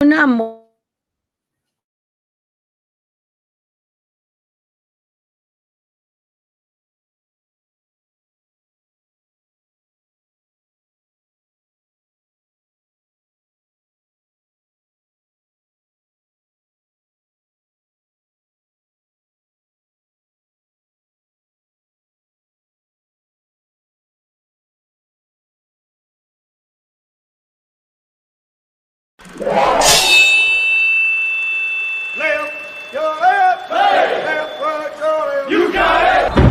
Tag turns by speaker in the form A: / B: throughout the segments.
A: more.
B: You got it!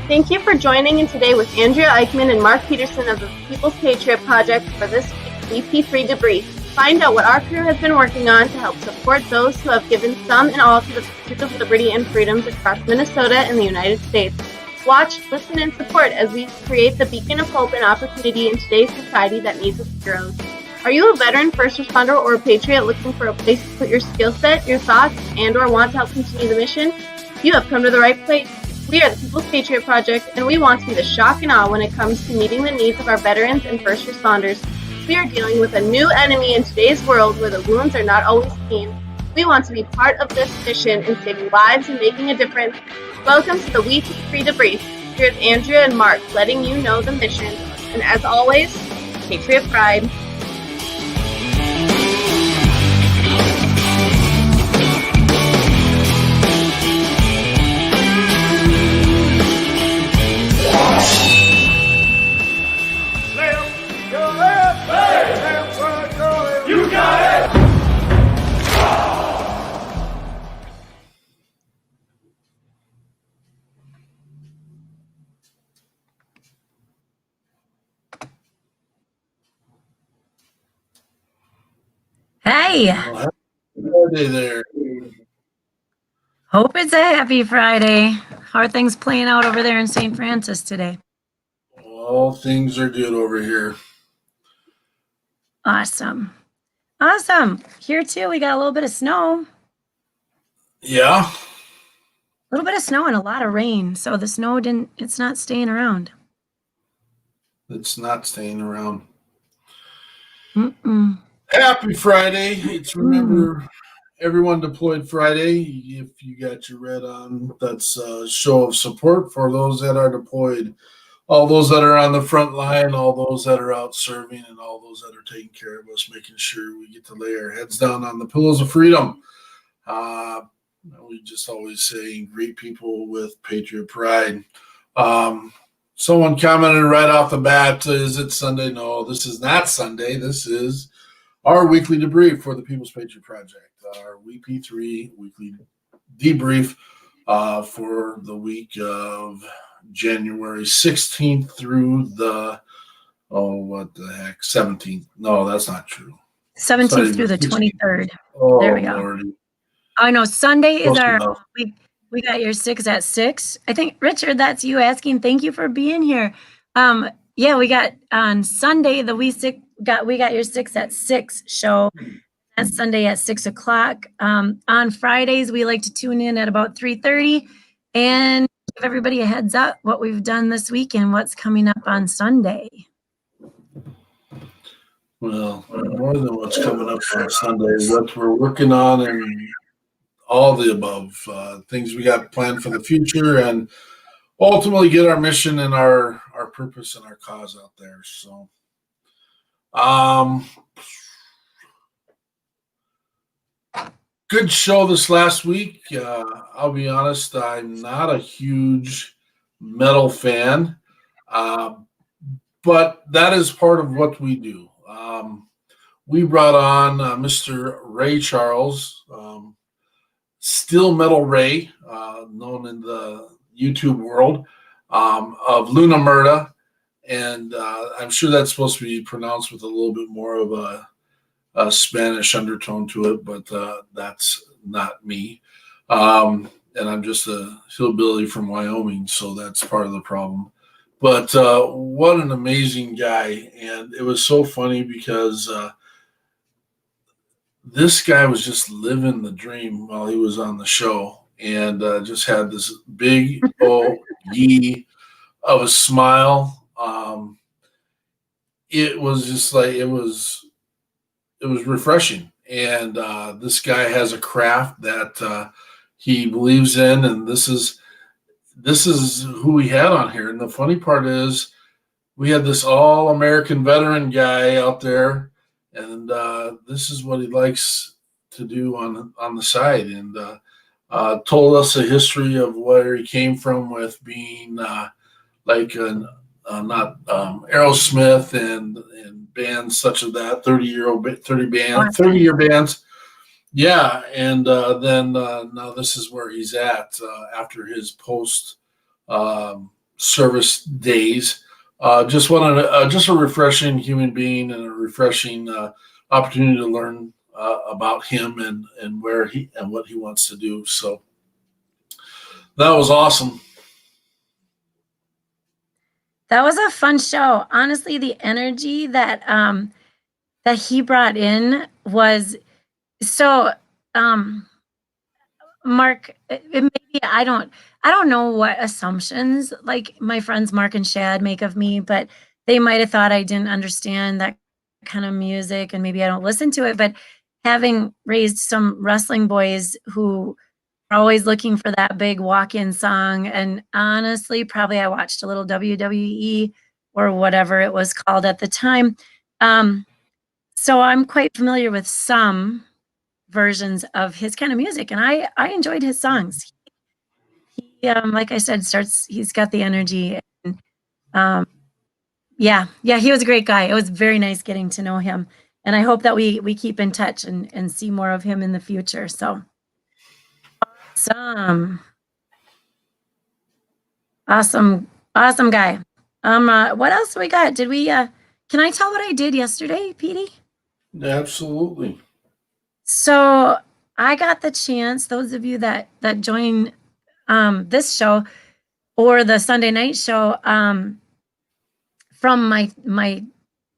C: Thank you for joining in today with Andrea Eichmann and Mark Peterson of the People's Patriot Project for this week's WeP3 Debrief. Find out what our crew has been working on to help support those who have given some and all to the pursuit of liberty and freedoms across Minnesota and the United States. Watch, listen, and support as we create the beacon of hope and opportunity in today's society that needs its heroes. Are you a veteran, first responder, or a patriot looking for a place to put your skill set, your thoughts, and or want to help continue the mission? You have come to the right place. We are the People's Patriot Project, and we want to be the shock and awe when it comes to meeting the needs of our veterans and first responders. We are dealing with a new enemy in today's world where the wounds are not always clean. We want to be part of this mission in saving lives and making a difference. Welcome to the WeP3 Debrief. Here's Andrea and Mark letting you know the mission. And as always, Patriot Pride.
B: You got it!
A: Hey,
D: Happy Friday there.
A: hope it's a happy Friday. How are things playing out over there in St. Francis today?
D: All things are good over here.
A: Awesome. Awesome. Here too, we got a little bit of snow.
D: Yeah.
A: A little bit of snow and a lot of rain. So the snow it's not staying around.
D: It's not staying around.
A: Mm-mm.
D: Happy Friday. It's remember everyone deployed Friday. If you got your red on, that's a show of support for those that are deployed, all those that are on the front line, all those that are out serving, and all those that are taking care of us, making sure we get to lay our heads down on the pillows of freedom. We just always say greet people with Patriot Pride. Someone commented right off the bat, is it Sunday? No, this is not Sunday. This is our weekly debrief for the People's Patriot Project, our WeP3 weekly debrief for the week of January 16th through the, 17th. No, that's not true.
A: 17th through the 23rd.
D: Oh,
A: There we go.
D: Lordy.
A: I know Sunday is
D: Close
A: our
D: enough.
A: we got your 6 at 6. I think Richard, that's you asking. Thank you for being here. Yeah, we got on Sunday we got your 6 at 6 show. That's Sunday at 6 o'clock. On Fridays, we like to tune in at about 3:30 and give everybody a heads up what we've done this week and what's coming up on Sunday.
D: Well, more than what's coming up on Sunday, what we're working on and all the above things we got planned for the future, and ultimately get our mission and our purpose and our cause out there. So, Good show this last week. I'll be honest, I'm not a huge metal fan, but that is part of what we do. We brought on Mr. Ray Charles, Steel Metal Ray, known in the YouTube world, of Luna Murda. And I'm sure that's supposed to be pronounced with a little bit more of a Spanish undertone to it, but that's not me. And I'm just a hillbilly from Wyoming, so that's part of the problem. But what an amazing guy. And it was so funny because this guy was just living the dream while he was on the show, and just had this big old yee of a smile. It was just like it was refreshing. And this guy has a craft that he believes in, and this is who we had on here. And the funny part is, we had this all-American veteran guy out there, and this is what he likes to do on the side, and told us a history of where he came from with being like not Aerosmith and bands such as that, 30-year bands. Yeah, and then now this is where he's at after his post service days. Just a refreshing human being, and a refreshing opportunity to learn about him and where he and what he wants to do. So that was awesome.
A: That was a fun show. Honestly, the energy that that he brought in was so. Mark, maybe I don't know what assumptions like my friends Mark and Shad make of me, but they might have thought I didn't understand that kind of music, and maybe I don't listen to it. But having raised some wrestling boys who are always looking for that big walk-in song, and honestly, probably I watched a little WWE or whatever it was called at the time. So I'm quite familiar with some versions of his kind of music, and I enjoyed his songs. He like I said, he's got the energy, and yeah, he was a great guy. It was very nice getting to know him, and I hope that we keep in touch and see more of him in the future. So awesome guy. What else we got? Did we can I tell what I did yesterday, Petey?
D: Absolutely.
A: So I got the chance, those of you that join this show or the Sunday night show, from my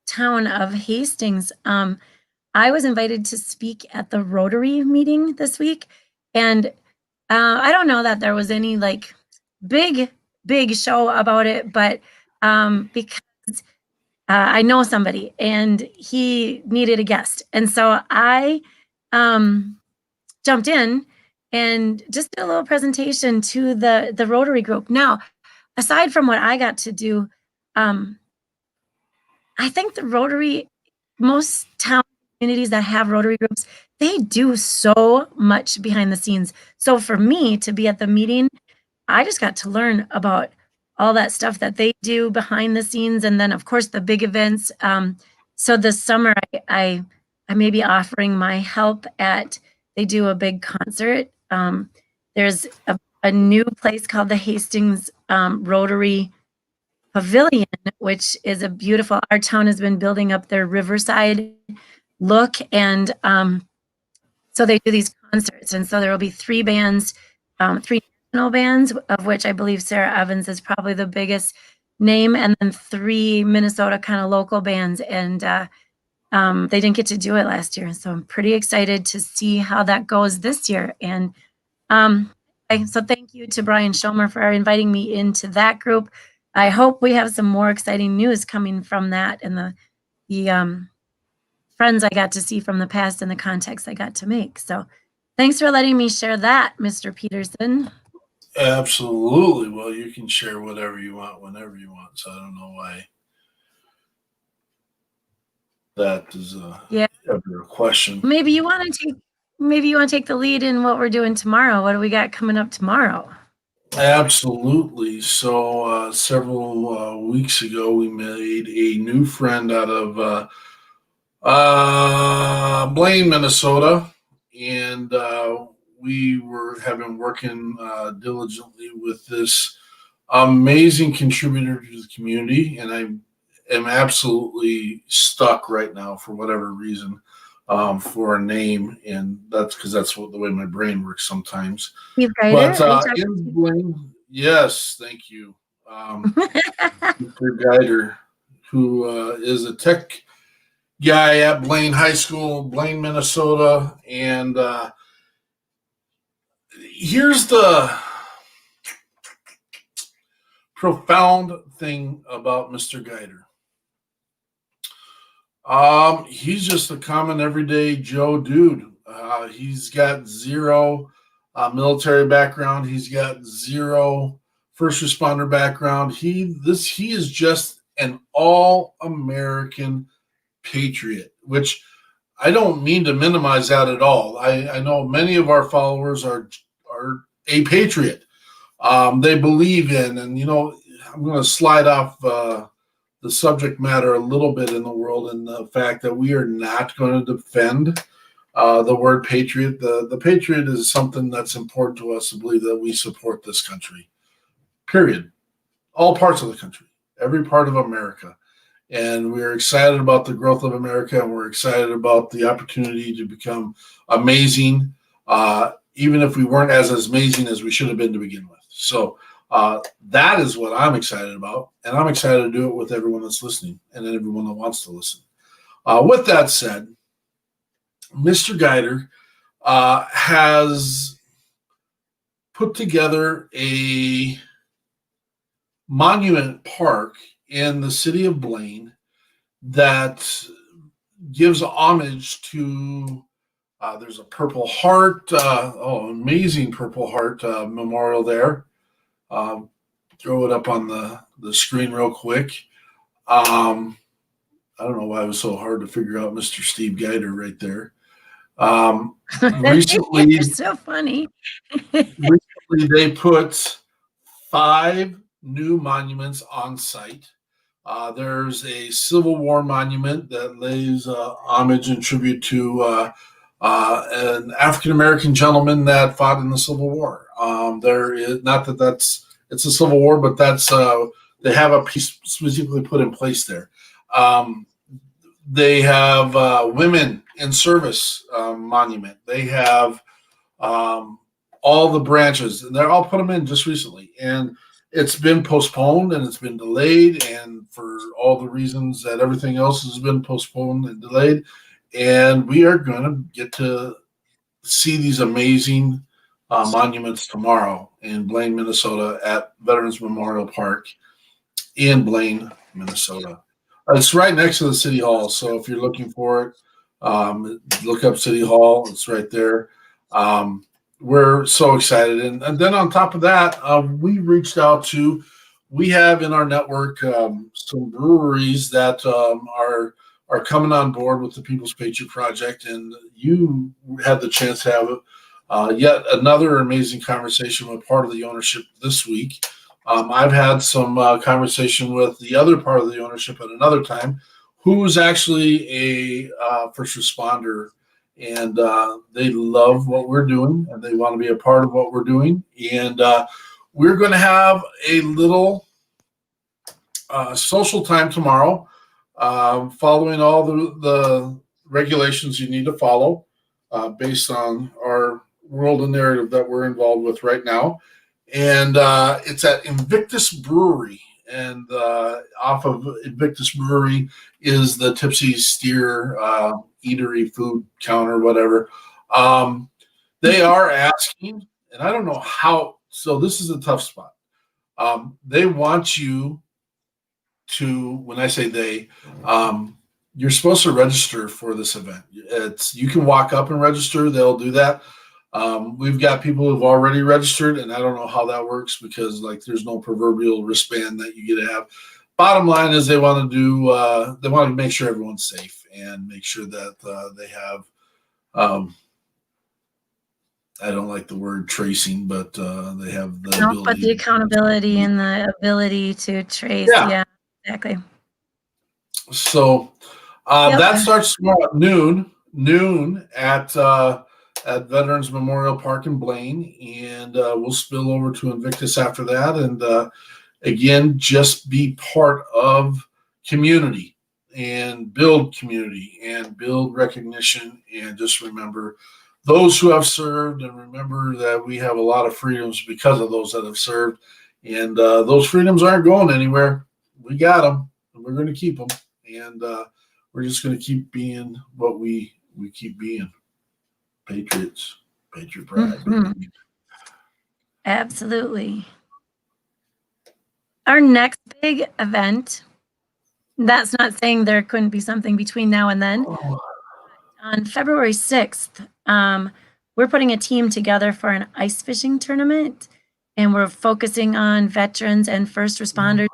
A: town of Hastings, I was invited to speak at the Rotary meeting this week. And I don't know that there was any like big show about it, but because I know somebody and he needed a guest. And so I jumped in and just did a little presentation to the Rotary group. Now, aside from what I got to do, I think the Rotary, most town communities that have Rotary groups, they do so much behind the scenes. So for me to be at the meeting, I just got to learn about all that stuff that they do behind the scenes, and then of course the big events. So this summer I may be offering my help at, they do a big concert. There's a new place called the Hastings Rotary Pavilion, which is a beautiful, our town has been building up their Riverside look, and so they do these concerts, and so there will be three bands, three national bands, of which I believe Sarah Evans is probably the biggest name, and then three Minnesota kind of local bands, and they didn't get to do it last year, so I'm pretty excited to see how that goes this year. And so thank you to Brian Schomer for inviting me into that group. I hope we have some more exciting news coming from that, and the friends I got to see from the past and the contacts I got to make. So thanks for letting me share that, Mr. Peterson.
D: Absolutely. Well, you can share whatever you want, whenever you want. So I don't know why that is ever a question.
A: Maybe you want to maybe you want to take the lead in what we're doing tomorrow. What do we got coming up tomorrow?
D: Absolutely. So several weeks ago, we made a new friend out of Blaine, Minnesota, and have been working diligently with this amazing contributor to the community, and I am absolutely stuck right now for whatever reason for a name, and that's because that's the way my brain works sometimes.
A: Steve
D: But
A: Geider?
D: in Blaine, yes, thank you, Mr. Geider, who is a tech guy at Blaine High School, Blaine, Minnesota, and here's the profound thing about Mr. Geider. He's just a common everyday Joe dude. He's got zero military background. He's got zero first responder background. He is just an all-American patriot, which I don't mean to minimize that at all. I know many of our followers are a patriot. They believe in, and I'm going to slide off the subject matter a little bit in the world, and the fact that we are not going to defend the word patriot. The patriot is something that's important to us to believe that we support this country, period. All parts of the country, every part of America. And we're excited about the growth of America, and we're excited about the opportunity to become amazing, even if we weren't as amazing as we should have been to begin with. So that is what I'm excited about, and I'm excited to do it with everyone that's listening and everyone that wants to listen. With that said, Mr. Geider has put together a monument park in the city of Blaine that gives homage to there's a Purple Heart, amazing Purple Heart memorial there. Throw it up on the screen real quick. I don't know why it was so hard to figure out Mr. Steve Geider right there. Recently,
A: You're so funny.
D: recently, they put 5 new monuments on site. There's a Civil War monument that lays homage and tribute to an African-American gentleman that fought in the Civil War. There is not that it's a Civil War, but that's they have a piece specifically put in place there. They have women in service monument. They have all the branches, and they're all put them in just recently, and it's been postponed and it's been delayed, and for all the reasons that everything else has been postponed and delayed. And we are going to get to see these amazing monuments tomorrow in Blaine, Minnesota at Veterans Memorial Park in Blaine, Minnesota. It's right next to the City Hall. So if you're looking for it, look up City Hall. It's right there. We're so excited. And then on top of that, we have in our network some breweries that are coming on board with the People's Patriot Project, and you had the chance to have yet another amazing conversation with part of the ownership this week. I've had some conversation with the other part of the ownership at another time, who's actually a first responder, and they love what we're doing, and they want to be a part of what we're doing. And we're going to have a little social time tomorrow, following all the regulations you need to follow based on our world and narrative that we're involved with right now. And it's at Invictus Brewery. And off of Invictus Brewery is the Tipsy Steer eatery, food counter, whatever. They are asking, and I don't know how, so this is a tough spot. They want you to, when I say they, you're supposed to register for this event. You can walk up and register. They'll do that. We've got people who've already registered, and I don't know how that works because there's no proverbial wristband that you get to have. Bottom line is they want to make sure everyone's safe and make sure that they have I don't like the word tracing, but they have the
A: No,
D: ability.
A: but the accountability and the ability to trace.
D: Yeah.
A: Yeah, exactly.
D: So
A: Yep.
D: that starts tomorrow at noon at Veterans Memorial Park in Blaine, and we'll spill over to Invictus after that. And again, just be part of community and build community and build recognition, and just remember those who have served, and remember that we have a lot of freedoms because of those that have served, and those freedoms aren't going anywhere. We got them, and we're going to keep them, and we're just going to keep being what we keep being. Patriots, patriot pride.
A: Mhm. Absolutely. Our next big event, that's not saying there couldn't be something between now and then. On February 6th, we're putting a team together for an ice fishing tournament, and we're focusing on veterans and first responders,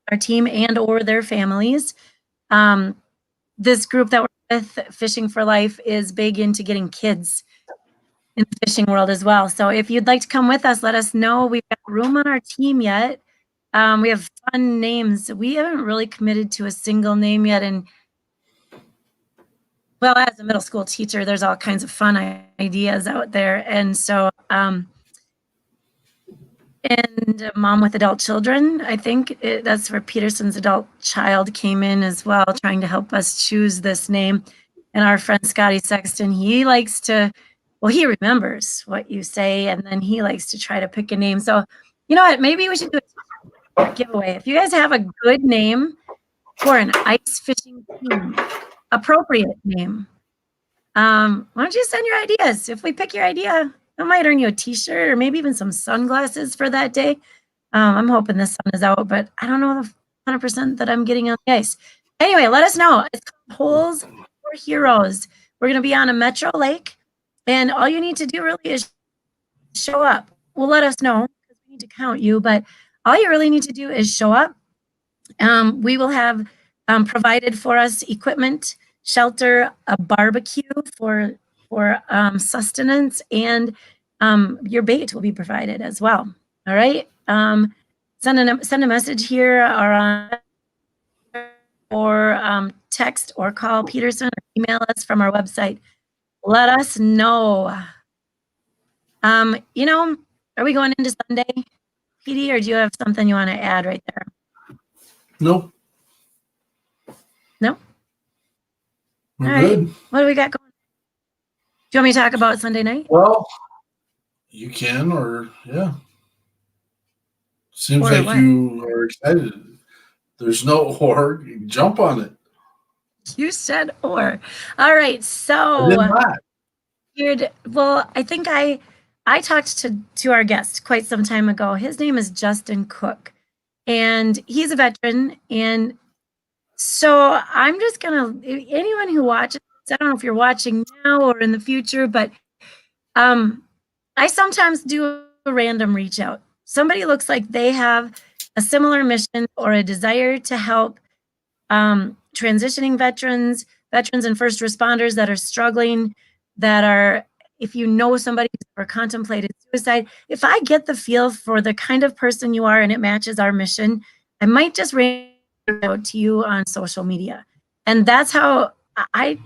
A: our team and or their families. This group that we're with, Fishing for Life, is big into getting kids in the fishing world as well. So if you'd like to come with us, let us know. We've got room on our team yet. We have fun names. We haven't really committed to a single name yet. And well, as a middle school teacher, there's all kinds of fun ideas out there. And so, and a mom with adult children, I think that's where Peterson's adult child came in as well, trying to help us choose this name. And our friend Scotty Sexton, he likes to, well, he remembers what you say, and then he likes to try to pick a name. So, you know what? Maybe we should do a giveaway. If you guys have a good name for an ice fishing team, appropriate name, why don't you send your ideas? If we pick your idea, I might earn you a t-shirt or maybe even some sunglasses for that day. I'm hoping the sun is out, but I don't know the 100% that I'm getting on the ice. Anyway, let us know. It's called Holes for Heroes. We're going to be on a metro lake, and all you need to do really is show up. Well, let us know because we need to count you, but all you really need to do is show up. We will have provided for us equipment, shelter, a barbecue for sustenance, and your bait will be provided as well. All right. Send a message here or text or call Peterson or email us from our website. Let us know. You know, are we going into Sunday, PD, or do you have something you want to add right there?
D: Nope.
A: No?
D: We're
A: All
D: good.
A: right. What do we got going? Do you want me to talk about Sunday night?
D: Well, you can, or yeah. Seems
A: Or
D: like
A: what?
D: you are excited. There's no or. Jump on it.
A: You said or. All right.
D: I
A: So
D: did not.
A: well, I think I talked to our guest quite some time ago. His name is Justin Cook, and he's a veteran. And so I'm just gonna, anyone who watches, I don't know if you're watching now or in the future, but I sometimes do a random reach out. Somebody looks like they have a similar mission or a desire to help transitioning veterans and first responders that are struggling, that are, if you know somebody who's ever contemplated suicide, if I get the feel for the kind of person you are and it matches our mission, I might just reach out to you on social media. And that's how I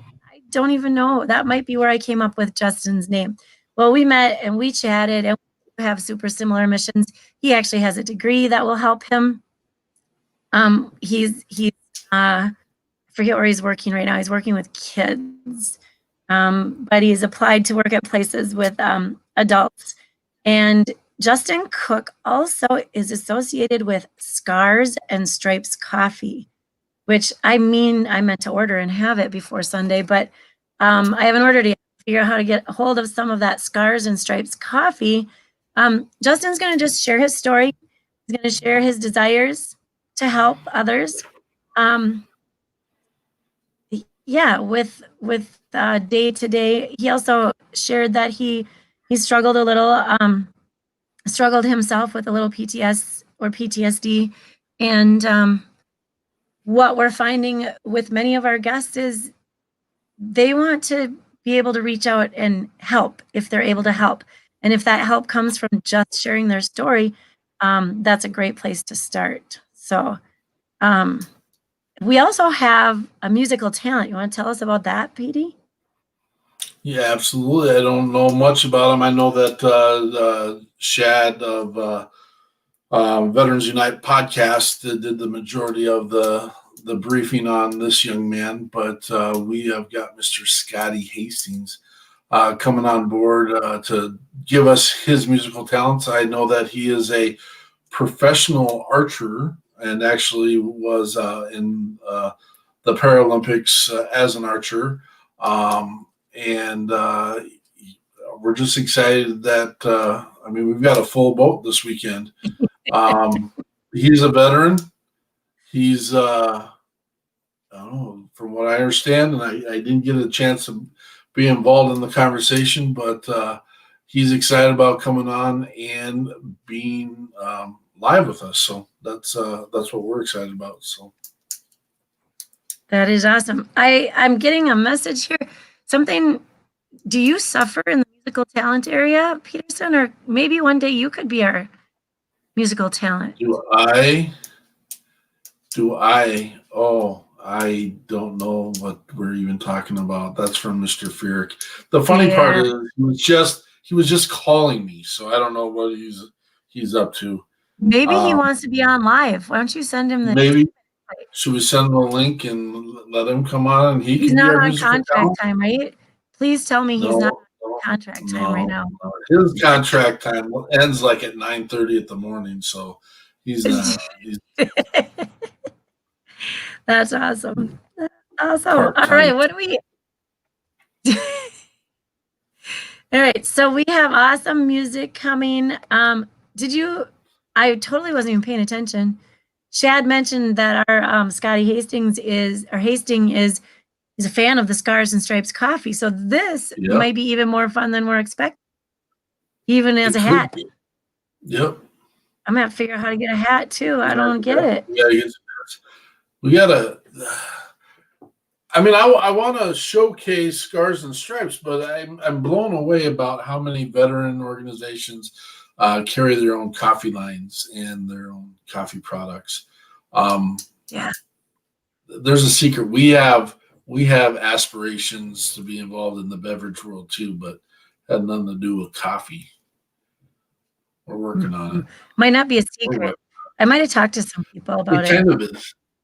A: don't even know. That might be where I came up with Justin's name. Well, we met and we chatted, and we have super similar missions. He actually has a degree that will help him. He's I forget where he's working right now. He's working with kids, but he's applied to work at places with adults. And Justin Cook also is associated with Scars and Stripes Coffee, which I meant to order and have it before Sunday, but I haven't ordered it yet. Figure out how to get a hold of some of that Scars and Stripes coffee. Justin's going to just share his story. He's going to share his desires to help others. Yeah, with day to day. He also shared that he struggled a little, struggled himself with a little PTSD, and what we're finding with many of our guests is they want to be able to reach out and help if they're able to help. And if that help comes from just sharing their story, that's a great place to start. So we also have a musical talent. You want to tell us about that, Petey?
D: Yeah, absolutely. I don't know much about him. I know that Shad of Veterans Unite podcast did the majority of the briefing on this young man, but we have got Mr. Scotty Hastings coming on board to give us his musical talents. I know that he is a professional archer and actually was in the Paralympics as an archer. And we're just excited that, we've got a full boat this weekend. He's a veteran. He's, I don't know, from what I understand, and I didn't get a chance to be involved in the conversation, but he's excited about coming on and being live with us. So that's what we're excited about. So
A: that is awesome. I'm getting a message here. Do you suffer in the musical talent area, Peterson, or maybe one day you could be our musical talent?
D: Do I? Oh, I don't know what we're even talking about. That's from Mr. Feerick. The funny part is he was just calling me, so I don't know what he's up to.
A: Maybe he wants to be on live. Why don't you send him the
D: maybe? Should we send him a link and let him come on? And
A: he's not on contract time, right? Please tell me he's not on contract time right now.
D: No. His contract time ends like at 9:30 in the morning, so he's not.
A: That's awesome. Awesome. All right, what do we? All right, so we have awesome music coming. I totally wasn't even paying attention. Shad mentioned that our Scotty Hastings is a fan of the Scars and Stripes coffee. So this might be even more fun than we're expecting, even as a hat.
D: Yep.
A: I'm gonna have to figure out how to get a hat too. I don't get it.
D: Yeah, we gotta. I want to showcase Scars and Stripes, but I'm blown away about how many veteran organizations carry their own coffee lines and their own coffee products. There's a secret. We have aspirations to be involved in the beverage world too, but had nothing to do with coffee. We're working on it.
A: Might not be a secret. I might have talked to some people about it.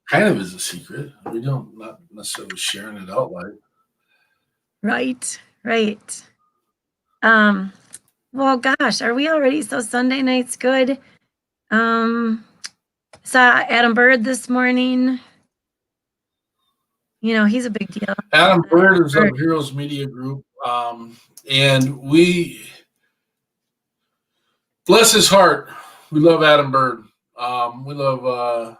D: Kind of is a secret. We don't not necessarily sharing it out loud.
A: Right. Well, gosh, are we already? So Sunday night's good. Saw Adam Bird this morning. He's a big deal.
D: Adam Bird is of Heroes Media Group. And we, bless his heart, we love Adam Bird. We love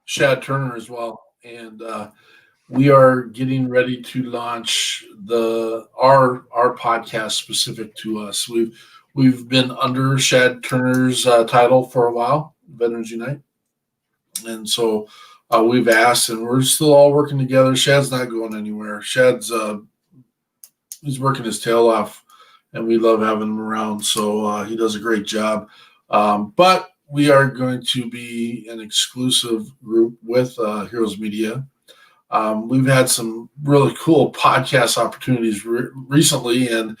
D: Shad Turner as well. And we are getting ready to launch our podcast specific to us. We've been under Shad Turner's title for a while, Veterans Unite. And so we've asked, and we're still all working together. Shad's not going anywhere. Shad's he's working his tail off, and we love having him around. So he does a great job. But we are going to be an exclusive group with Heroes Media. We've had some really cool podcast opportunities recently, and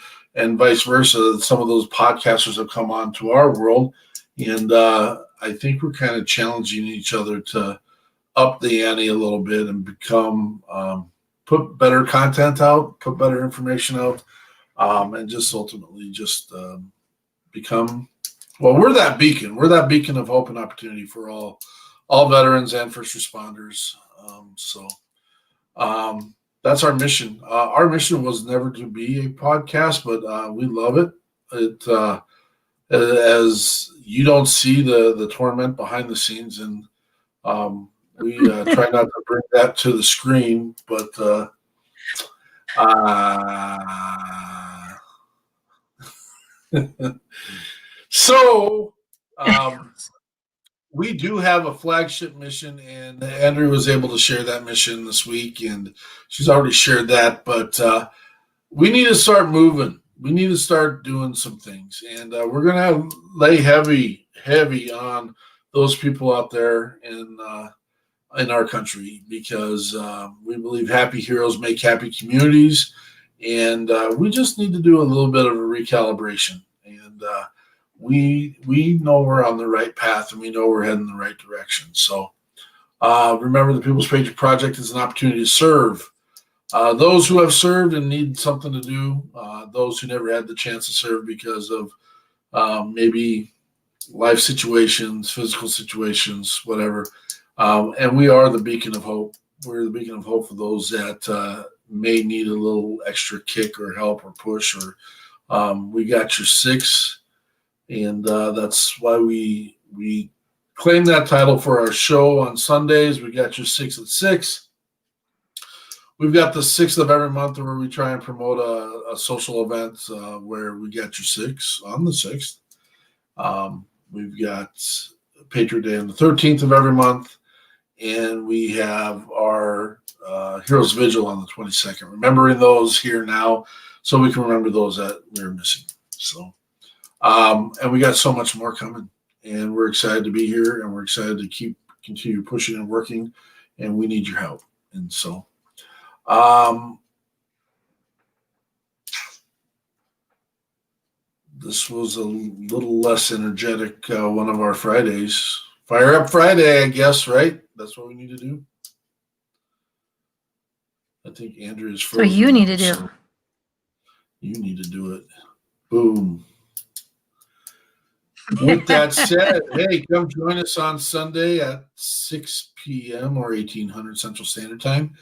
D: vice versa. Some of those podcasters have come on to our world, and I think we're kind of challenging each other to up the ante a little bit and become put better content out, put better information out, and just ultimately become. Well, we're that beacon. We're that beacon of hope and opportunity for all veterans and first responders. That's our mission. Our mission was never to be a podcast, but we love it. It as you don't see the torment behind the scenes, and we try not to bring that to the screen, but so we do have a flagship mission, and Andrea was able to share that mission this week, and she's already shared that, but we need to start moving. need to start doing some things, and we're going to lay heavy on those people out there in our country, because we believe happy heroes make happy communities, and we just need to do a little bit of a recalibration. And we know we're on the right path, and we know we're heading in the right direction. So remember, the People's Patriot Project is an opportunity to serve those who have served and need something to do, those who never had the chance to serve because of maybe life situations, physical situations, whatever. And we are the beacon of hope. We're the beacon of hope for those that may need a little extra kick or help or push, or we got your six. And that's why we claim that title for our show on Sundays. We got your 6 at 6. We've got the 6th of every month where we try and promote a social event where we got your 6 on the 6th. We've got Patriot Day on the 13th of every month. And we have our Heroes Vigil on the 22nd. Remembering those here now so we can remember those that we're missing. So, and we got so much more coming. And we're excited to be here, and we're excited to continue pushing and working, and we need your help. And so, this was a little less energetic one of our Fridays. Fire up Friday, I guess, right? That's what we need to do. I think Andrea is frozen.
A: So you need to do.
D: So you need to do it. Boom. With that said, hey, come join us on Sunday at 6 p.m. or 1800 Central Standard Time,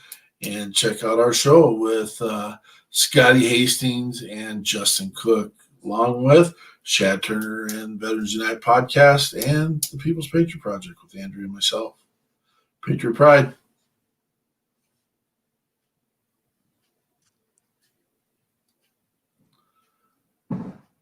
D: and check out our show with Scotty Hastings and Justin Cook, along with Shad Turner and Veterans Unite podcast and the People's Patriot Project with Andrea and myself. Patriot Pride.